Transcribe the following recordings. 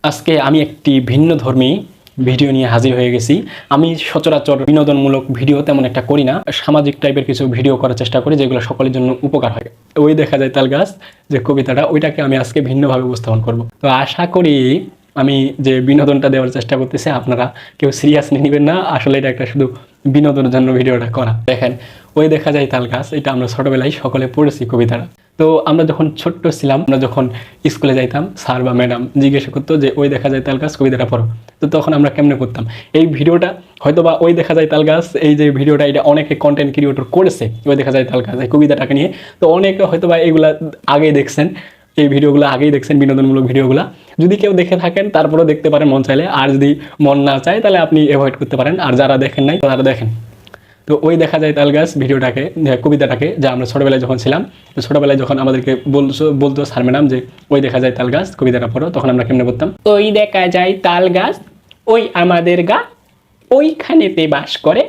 আজকে আমি একটি ভিন্নধর্মী ভিডিও নিয়ে হাজির হয়ে গেছি। আমি সচরাচর বিনোদনমূলক ভিডিও তেমন একটা করি না, সামাজিক টাইপের কিছু ভিডিও করার চেষ্টা করি যেগুলো সকলের জন্য উপকার হয়। ওই দেখা যায় তাল গাছ যে কবিতাটা, ওইটাকে আমি আজকে ভিন্নভাবে উপস্থাপন করব। তো আশা করি আমি যে বিনোদনটা দেওয়ার চেষ্টা করতেছি আপনারা কেউ সিরিয়াসলি নেবেন না। আসলে এটা একটা শুধু বিনোদনের জন্য ভিডিওটা করা। দেখেন, ওই দেখা যায় তাল গাছ, এটা আমরা ছোটবেলায় সকলে পড়েছি কবিতাটা। তো আমরা যখন ছোট্ট ছিলাম, আমরা যখন স্কুলে যাইতাম, স্যার বা ম্যাডাম জিজ্ঞাসা করতো যে ওই দেখা যায় তাল গাছ কবিতাটা পড়ো, তো তখন আমরা কেমনে করতাম এই ভিডিওটা। হয়তো বা ওই দেখা যায় তাল গাছ, এই যে ভিডিওটা, এটা অনেকে কন্টেন্ট ক্রিয়েটর করেছে ওই দেখা যায় তাল গাছ এই কবিতাটাকে নিয়ে। তো অনেকে হয়তো বা এগুলা আগেই দেখছেন, এই ভিডিওগুলো আগেই দেখছেন, বিনোদনমূলক ভিডিওগুলো। যদি কেউ দেখে থাকেন তারপরেও দেখতে পারেন মন চাইলে, আর যদি মন না চায় তাহলে আপনি অ্যাভয়েড করতে পারেন। আর যারা দেখেন নাই তারা দেখেন। তো ওই দেখা যায় তাল গাছ ভিডিওটাকে, কবিতাটাকে, যা আমরা ছোটোবেলায় যখন ছিলাম, তো ছোটোবেলায় যখন আমাদেরকে বলতো স্যার ম্যাডাম যে ওই দেখা যায় তাল গাছ কবিতাটা পড়ো, তখন আমরা কেমনে বলতাম, ওই দেখা যায় তাল গাছ, ওই আমাদের গা, ওইখানেতে বাস করে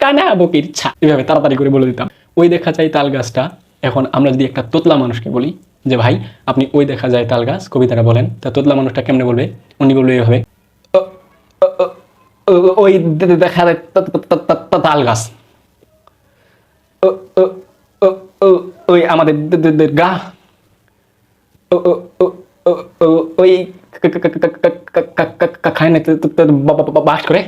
কানা বকির ছা। এভাবে তাড়াতাড়ি করে বলে দিতাম ওই দেখা যায় তাল গাছটা। এখন আমরা যদি একটা তোতলা মানুষকে বলি যে ভাই আপনি ওই দেখা যায় তাল গাছ কবিতাটা বলেন, তা তোতলা মানুষটা কেমনে বলবে? উনি বলবে এভাবে, ওই দেখা যায় তাল গাছ, ওই আমাদের গা, ওই বাস করে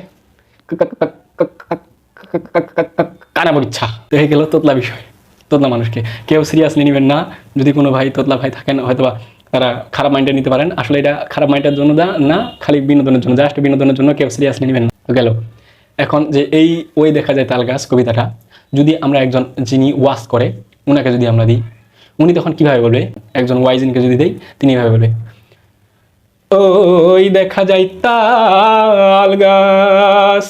কানাবো ইচ্ছা। দেখে গেল তোতলা বিষয়, তোতলা মানুষকে কেউ সিরিয়াসলি নেবেন না। যদি কোনো ভাই তোতলা ভাই থাকেন হয়তোবা তারা খারাপ মাইন্ডে নিতে পারেন। আসলে এটা খারাপ মাইন্ডের জন্য না, খালি বিনোদনের জন্য, জাস্ট বিনোদনের জন্য, কেউ সিরিয়াসলি নেবেন না। গেল এখন যে এই ওই দেখা যায় তাল গাছ কবিতাটা যদি আমরা একজন যিনি ওয়াজ করে ওনাকে যদি আমরা দিই, উনি তখন কিভাবে বলবে? একজন ওয়াইজিনকে যদি দেই তিনি এভাবে বলবে, ওই দেখা যায় তাল গাছ,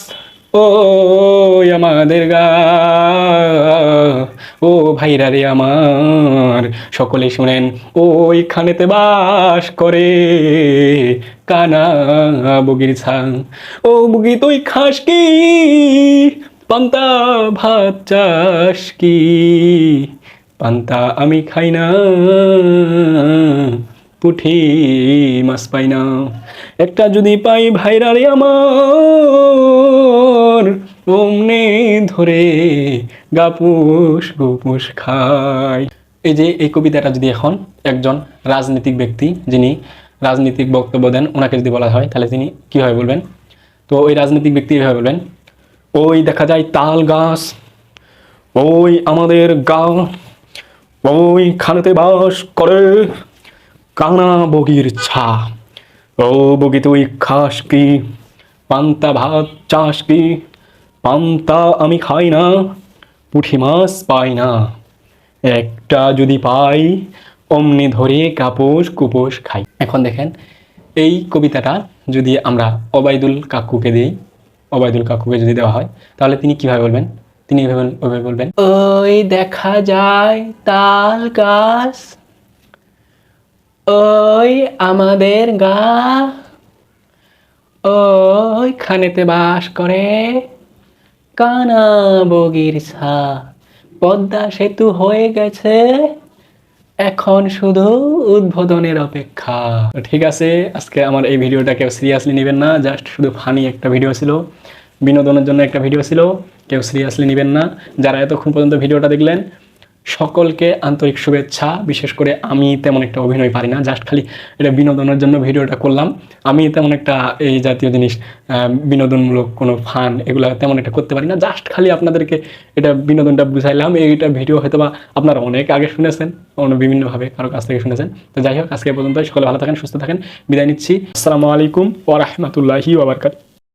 ওই আমাদের গা, ও ভাইরা রে আমার সকলে শুনেন, ওইখানেতে বাস করে কানা বগির ছাং। ও বুগি তুই খাস কি, পান্তা ভাত চাস কি, পান্তা আমি খাই না, পুঠি মাছ পাই না, একটা যদি পাই ভাইরা রে আমার, অমনে ধরে গাপুস গুপুস খাই। এই যে এই কবিতাটা যদি এখন একজন রাজনৈতিক ব্যক্তি যিনি রাজনৈতিক বক্তব্য দেন ওনাকে যদি বলা হয়, তাহলে তিনি কীভাবে বলবেন? তো ওই রাজনৈতিক ব্যক্তি এভাবে বলবেন, ওই দেখা যায় তাল গাছ, ওই আমাদের গা, ওই খানেতে বাস করে কানা বগির ছা। ও বগি তুই খাস কি, পান্তা ভাত চাস কি, পান্তা আমি খাই না, পুঁটি মাছ পাই না, একটা যদি পাই অমনি ধরে কাপোস কুপোস খাই। এখন দেখেন এই কবিতাটা যদি আমরা ওবায়দুল কাকুকে দিই, ওবায়দুল কাকুকে যদি দেওয়া হয় তাহলে তিনি কিভাবে বলবেন? তিনি ওইভাবে বলবেন, ওই দেখা যায় তাল গাছ, ওই আমাদের গা, ওইখানেতে বাস করে কানা বগির ছা। পদ্মা সেতু হয়ে গেছে, এখন শুধু উদ্বোধনের অপেক্ষা। ঠিক আছে, আজকে আমার এই ভিডিওটা কেউ সিরিয়াসলি নেবেন না, জাস্ট শুধু ফানি একটা ভিডিও ছিল, বিনোদনের জন্য একটা ভিডিও ছিল, কেউ সিরিয়াসলি নেবেন না। যারা এতক্ষণ পর্যন্ত ভিডিওটা দেখলেন সকলকে আন্তরিক শুভেচ্ছা। বিশেষ করে আমি তেমন একটা অভিনয় পারি না, জাস্ট খালি এটা বিনোদনের জন্য ভিডিওটা করলাম। আমি তেমন একটা এই জাতীয় জিনিস, বিনোদনমূলক কোনো ফান এগুলো তেমন একটা করতে পারি না, জাস্ট খালি আপনাদেরকে এটা বিনোদনটা বুঝাইলাম। এইটা ভিডিও হয়তো বা আপনারা অনেক আগে শুনেছেন, অন্য বিভিন্নভাবে কারো কাছ থেকে শুনেছেন। তো যাই হোক, আজকে পর্যন্ত সকলে ভালো থাকেন, সুস্থ থাকেন, বিদায় নিচ্ছি। আসসালামু আলাইকুম ওয়া রাহমাতুল্লাহি ওয়া বারাকাতুহু।